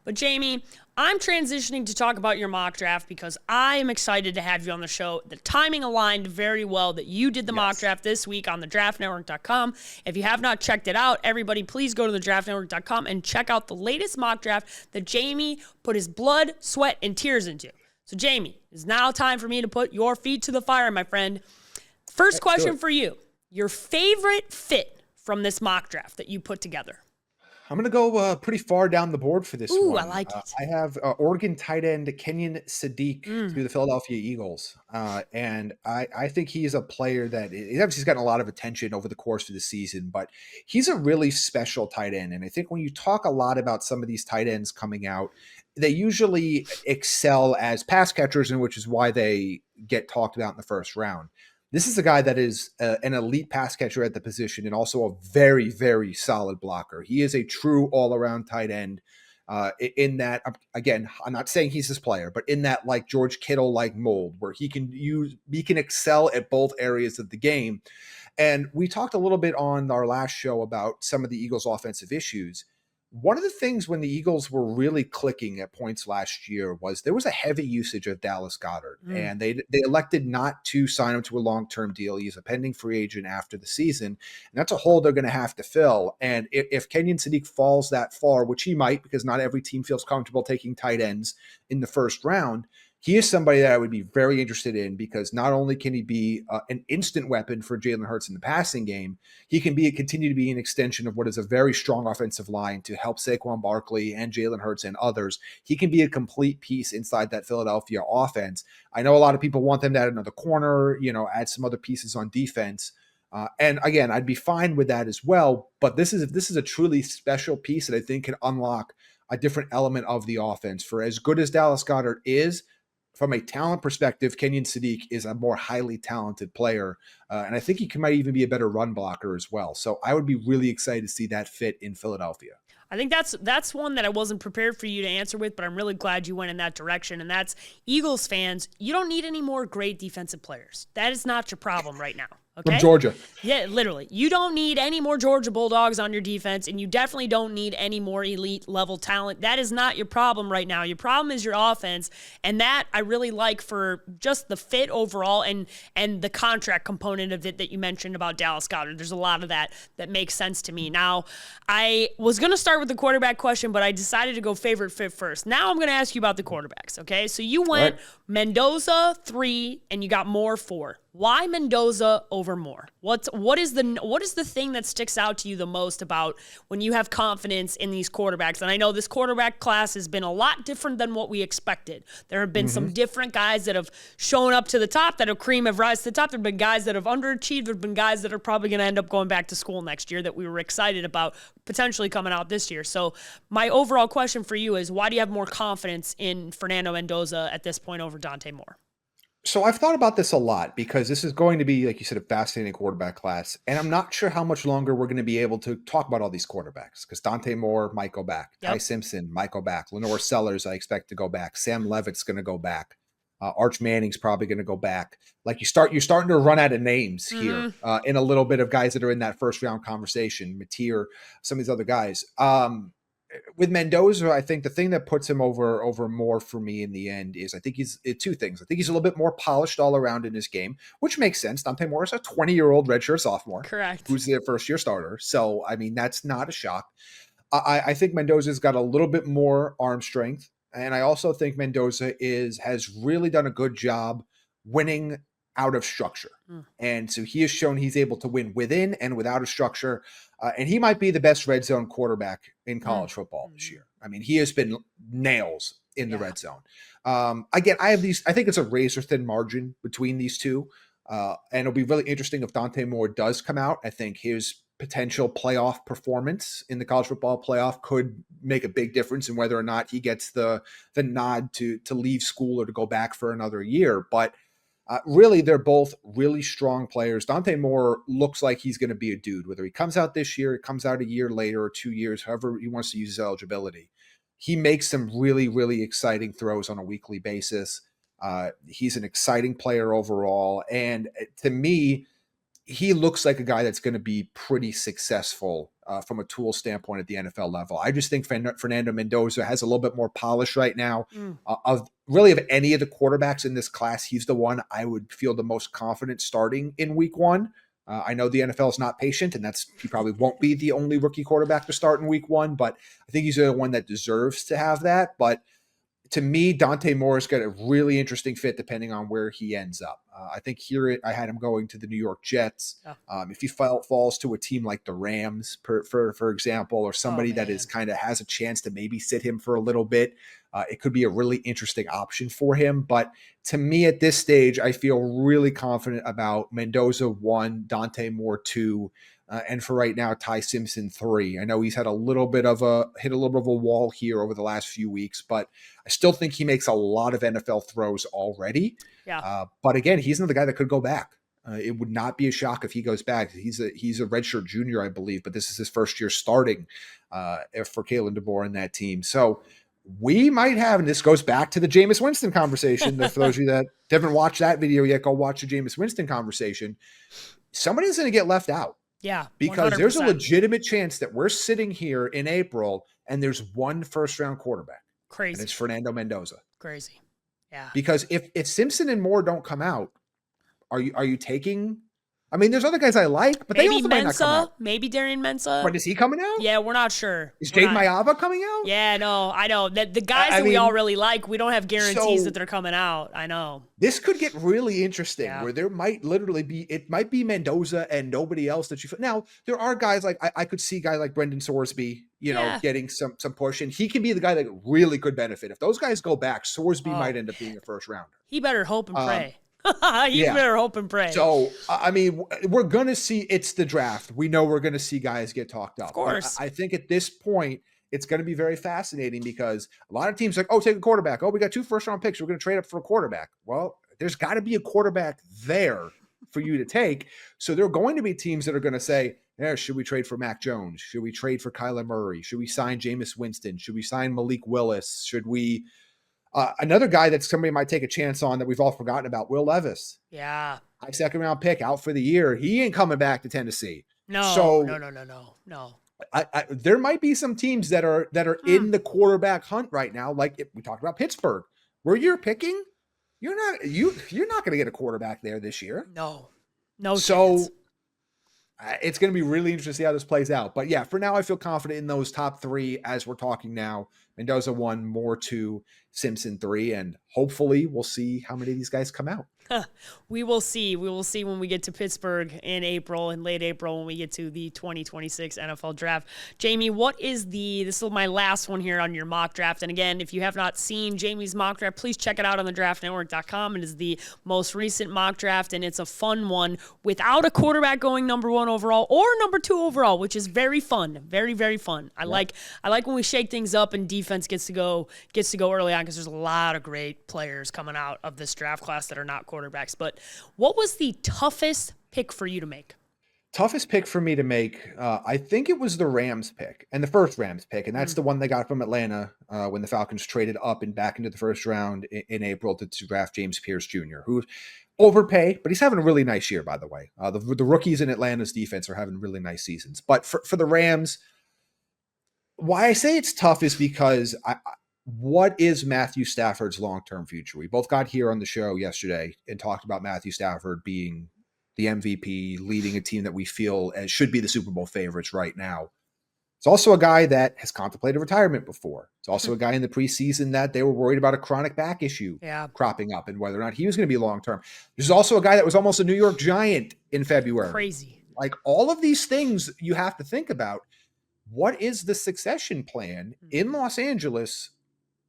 But Jamie, I'm transitioning to talk about your mock draft because I am excited to have you on the show. The timing aligned very well that you did the mock draft this week on thedraftnetwork.com. If you have not checked it out, everybody please go to thedraftnetwork.com and check out the latest mock draft that Jamie put his blood, sweat, and tears into. So Jamie, it's now time for me to put your feet to the fire, my friend. First question for you. Your favorite fit from this mock draft that you put together? I'm going to go pretty far down the board for this Ooh, one. I like it. I have Oregon tight end Kenyon Sadiq through the Philadelphia Eagles. And I think he's a player that he's gotten a lot of attention over the course of the season, but he's a really special tight end. And I think when you talk a lot about some of these tight ends coming out, they usually excel as pass catchers, and which is why they get talked about in the first round. This is a guy that is an elite pass catcher at the position and also a very, very solid blocker. He is a true all-around tight end in that, again, I'm not saying he's this player, but in that like George Kittle-like mold where he can excel at both areas of the game. And we talked a little bit on our last show about some of the Eagles' offensive issues. One of the things when the Eagles were really clicking at points last year was there was a heavy usage of Dallas Goedert, and they elected not to sign him to a long-term deal. He's a pending free agent after the season, and that's a hole they're going to have to fill. And if Kenyon Sadiq falls that far, which he might, because not every team feels comfortable taking tight ends in the first round, he is somebody that I would be very interested in because not only can he be an instant weapon for Jalen Hurts in the passing game, he can continue to be an extension of what is a very strong offensive line to help Saquon Barkley and Jalen Hurts and others. He can be a complete piece inside that Philadelphia offense. I know a lot of people want them to add another corner, add some other pieces on defense. And again, I'd be fine with that as well. But this is a truly special piece that I think can unlock a different element of the offense. For as good as Dallas Goedert is, from a talent perspective, Kenyon Sadiq is a more highly talented player. And I think he might even be a better run blocker as well. So I would be really excited to see that fit in Philadelphia. I think that's one that I wasn't prepared for you to answer with, but I'm really glad you went in that direction. And that's Eagles fans. You don't need any more great defensive players. That is not your problem right now. Okay? From Georgia. Yeah, literally. You don't need any more Georgia Bulldogs on your defense, and you definitely don't need any more elite level talent. That is not your problem right now. Your problem is your offense, and that I really like for just the fit overall and the contract component of it that you mentioned about Dallas Goedert. There's a lot of that makes sense to me. Now, I was going to start with the quarterback question, but I decided to go favorite fit first. Now I'm going to ask you about the quarterbacks, okay? So you went Mendoza 3, and you got Moore 4. Why Mendoza over Moore? What is the thing that sticks out to you the most about when you have confidence in these quarterbacks? And I know this quarterback class has been a lot different than what we expected. There have been some different guys that have shown up to the top, that have rise to the top. There have been guys that have underachieved. There have been guys that are probably going to end up going back to school next year that we were excited about potentially coming out this year. So my overall question for you is, why do you have more confidence in Fernando Mendoza at this point over Dante Moore? So I've thought about this a lot because this is going to be, like you said, a fascinating quarterback class. And I'm not sure how much longer we're going to be able to talk about all these quarterbacks because Dante Moore might go back. Yep. Ty Simpson might go back. Lenore Sellers, I expect to go back. Sam Levitt's going to go back. Arch Manning's probably going to go back. Like you're starting to run out of names here in a little bit of guys that are in that first round conversation. Mateer, some of these other guys. With Mendoza, I think the thing that puts him over Moore for me in the end is I think he's two things. I think he's a little bit more polished all around in his game, which makes sense. Dante Moore is a 20-year-old redshirt sophomore. Correct. Who's their first-year starter. So, I mean, that's not a shock. I think Mendoza's got a little bit more arm strength. And I also think Mendoza has really done a good job winning out of structure. And so he has shown he's able to win within and without a structure. And he might be the best red zone quarterback in college football this year. I mean, he has been nails in the red zone. Again, I think it's a razor thin margin between these two. And it'll be really interesting if Dante Moore does come out. I think his potential playoff performance in the college football playoff could make a big difference in whether or not he gets the nod to leave school or to go back for another year. But really, they're both really strong players. Dante Moore looks like he's going to be a dude, whether he comes out this year, comes out a year later, or 2 years, however he wants to use his eligibility. He makes some really, really exciting throws on a weekly basis. He's an exciting player overall. And to me, he looks like a guy that's going to be pretty successful from a tool standpoint at the NFL level. I just think Fernando Mendoza has a little bit more polish right now. Of any of the quarterbacks in this class, he's the one I would feel the most confident starting in week one. I know the NFL is not patient, and he probably won't be the only rookie quarterback to start in week one, but I think he's the one that deserves to have that. But to me, Dante Moore's got a really interesting fit depending on where he ends up. I think here I had him going to the New York Jets. If he falls to a team like the Rams, for example, or somebody that is kind of has a chance to maybe sit him for a little bit, it could be a really interesting option for him. But to me at this stage, I feel really confident about Mendoza 1, Dante Moore 2, and for right now, Ty Simpson 3. I know he's had hit a little bit of a wall here over the last few weeks, but I still think he makes a lot of NFL throws already. Yeah. But again, he's another guy that could go back. It would not be a shock if he goes back. He's a redshirt junior, I believe, but this is his first year starting for Kalen DeBoer in that team. So we might have, and this goes back to the Jameis Winston conversation. For those of you that haven't watched that video yet, go watch the Jameis Winston conversation. Somebody's going to get left out. Yeah, because 100%. there's a legitimate chance that we're sitting here in April and there's one first-round quarterback. Crazy. And it's Fernando Mendoza. Crazy. Yeah. Because if Simpson and Moore don't come out, are you taking? I mean, there's other guys I like, but maybe they also might not come out. Maybe Darian Mensah. But is he coming out? Yeah, we're not sure. Is Jade Mayava coming out? Yeah, no, I know. The guys that we all really like, we don't have guarantees that they're coming out. I know. This could get really interesting where there might literally be Mendoza and nobody else that you – now, there are guys like – I could see guys like Brendan Sorsby, getting some push, and he can be the guy that really could benefit. If those guys go back, Sorsby might end up being a first rounder. He better hope and pray. Better hope and pray. So, I mean, we're going to see – it's the draft. We know we're going to see guys get talked up. Of course. I think at this point, it's going to be very fascinating because a lot of teams are like, oh, take a quarterback. Oh, we got 2 first-round picks. We're going to trade up for a quarterback. Well, there's got to be a quarterback there for you to take. So there are going to be teams that are going to say, should we trade for Mac Jones? Should we trade for Kyler Murray? Should we sign Jameis Winston? Should we sign Malik Willis? Should we – another guy that somebody might take a chance on that we've all forgotten about, Will Levis. Yeah. High second-round pick out for the year. He ain't coming back to Tennessee. No. There might be some teams that are in the quarterback hunt right now. Like we talked about Pittsburgh, where you're picking, you're not going to get a quarterback there this year. No So chance. It's going to be really interesting to see how this plays out. But yeah, for now, I feel confident in those top 3 as we're talking now. Mendoza 1, Moore 2, Simpson 3, and hopefully we'll see how many of these guys come out. We will see. We will see when we get to Pittsburgh in late April, when we get to the 2026 NFL draft. Jamie, this is my last one here on your mock draft. And again, if you have not seen Jamie's mock draft, please check it out on thedraftnetwork.com. It is the most recent mock draft, and it's a fun one without a quarterback going number 1 overall or number 2 overall, which is very fun. Very, very fun. I like when we shake things up and defense gets to go early on, because there's a lot of great players coming out of this draft class that are not quarterbacks. But what was the toughest pick for you to make? Toughest pick for me to make, I think it was the Rams pick, and the first Rams pick, and that's the one they got from Atlanta when the Falcons traded up and back into the first round in April to draft James Pierce Jr., who overpay, but he's having a really nice year, by the way. The rookies in Atlanta's defense are having really nice seasons. But for the Rams, why I say it's tough is because what is Matthew Stafford's long-term future? We both got here on the show yesterday and talked about Matthew Stafford being the MVP, leading a team that we feel should be the Super Bowl favorites right now. It's also a guy that has contemplated retirement before. It's also a guy in the preseason that they were worried about a chronic back issue cropping up and whether or not he was going to be long-term. There's also a guy that was almost a New York Giant in February. Crazy. Like all of these things you have to think about. What is the succession plan in Los Angeles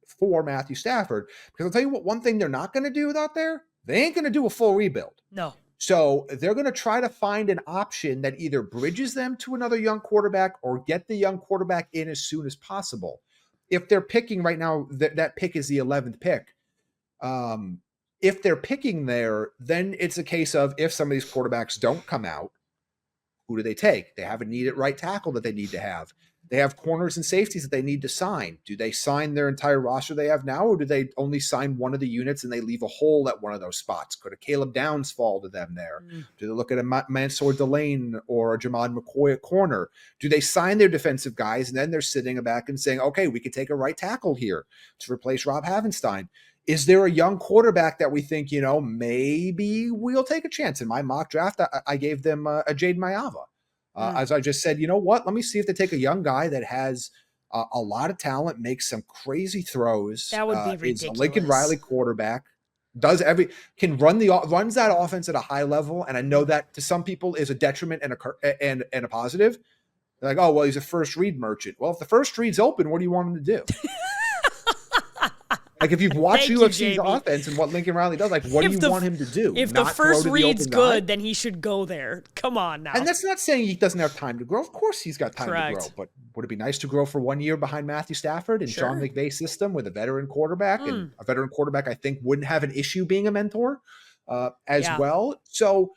for Matthew Stafford? Because I'll tell you what, one thing they're not going to do out there, they ain't going to do a full rebuild. No. So they're going to try to find an option that either bridges them to another young quarterback or get the young quarterback in as soon as possible. If they're picking right now, that pick is the 11th pick. If they're picking there, then it's a case of if some of these quarterbacks don't come out, who do they take? They have a needed right tackle that they need to have. They have corners and safeties that they need to sign. Do they sign their entire roster they have now, or do they only sign one of the units and they leave a hole at one of those spots? Could a Caleb Downs fall to them there? Do they look at a Mansour Delane or a Jamad McCoy at corner? Do they sign their defensive guys and then they're sitting back and saying, okay, we could take a right tackle here to replace Rob Havenstein? Is there a young quarterback that we think, maybe we'll take a chance? In my mock draft, I gave them a Jade Mayava. As I just said, you know what? Let me see if they take a young guy that has a lot of talent, makes some crazy throws. That would be ridiculous. Is a Lincoln Riley quarterback, runs that offense at a high level. And I know that to some people is a detriment and a positive. They're like, oh, well, he's a first read merchant. Well, if the first read's open, what do you want him to do? Like, if you've watched UFC's offense and what Lincoln Riley does, like, what do you want him to do? If the first read's good, then he should go there. Come on now. And that's not saying he doesn't have time to grow. Of course he's got time to grow. But would it be nice to grow for 1 year behind Matthew Stafford and Sean McVay's system with a veteran quarterback? And a veteran quarterback, I think, wouldn't have an issue being a mentor as well. So,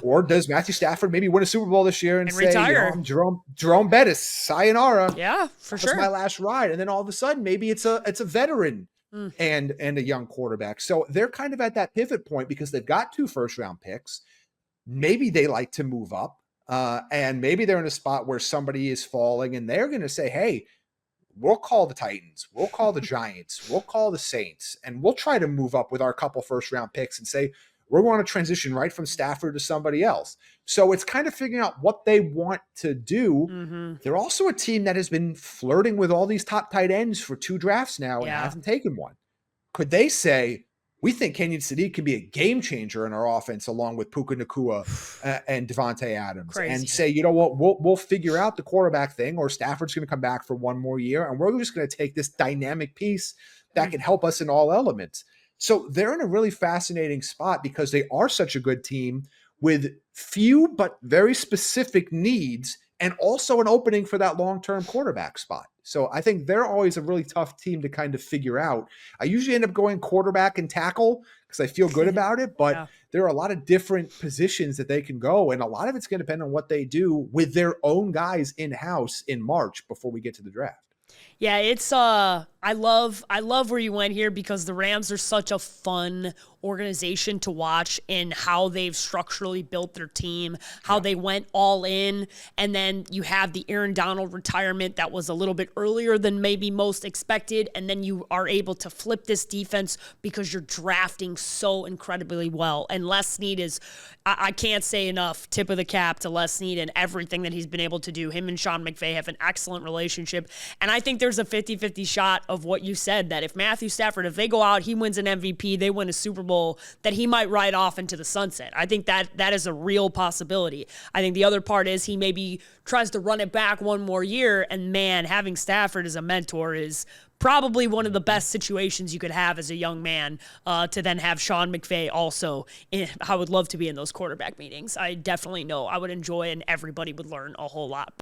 or does Matthew Stafford maybe win a Super Bowl this year and say, retire? I'm Jerome Bettis, sayonara. Yeah, for sure. That's my last ride. And then all of a sudden, maybe it's a veteran and a young quarterback. So they're kind of at that pivot point because they've got 2 first-round picks. Maybe they like to move up, and maybe they're in a spot where somebody is falling, and they're going to say, hey, we'll call the Titans, we'll call the Giants, we'll call the Saints, and we'll try to move up with our couple first-round picks and say, we're going to transition right from Stafford to somebody else. So it's kind of figuring out what they want to do. They're also a team that has been flirting with all these top tight ends for 2 drafts now and hasn't taken one. Could they say, we think Kenyon Sadiq can be a game changer in our offense along with Puka Nacua and Devontae Adams and say, you know what, we'll figure out the quarterback thing, or Stafford's going to come back for 1 more year and we're just going to take this dynamic piece that can help us in all elements. So they're in a really fascinating spot because they are such a good team with few but very specific needs and also an opening for that long-term quarterback spot. So I think they're always a really tough team to kind of figure out. I usually end up going quarterback and tackle because I feel good about it, but there are a lot of different positions that they can go, and a lot of it's going to depend on what they do with their own guys in-house in March before we get to the draft. Yeah, it's I love where you went here because the Rams are such a fun organization to watch in how they've structurally built their team, how they went all in, and then you have the Aaron Donald retirement that was a little bit earlier than maybe most expected, and then you are able to flip this defense because you're drafting so incredibly well. And Les Snead is, I can't say enough, tip of the cap to Les Snead and everything that he's been able to do. Him and Sean McVay have an excellent relationship, and I think there's a 50-50 shot of what you said, that if Matthew Stafford, if they go out, he wins an MVP, they win a Super Bowl, that he might ride off into the sunset. I think that is a real possibility. I think the other part is he maybe tries to run it back 1 more year, and man, having Stafford as a mentor is probably one of the best situations you could have as a young man, to then have Sean McVay also. I would love to be in those quarterback meetings. I definitely know I would enjoy, and everybody would learn a whole lot.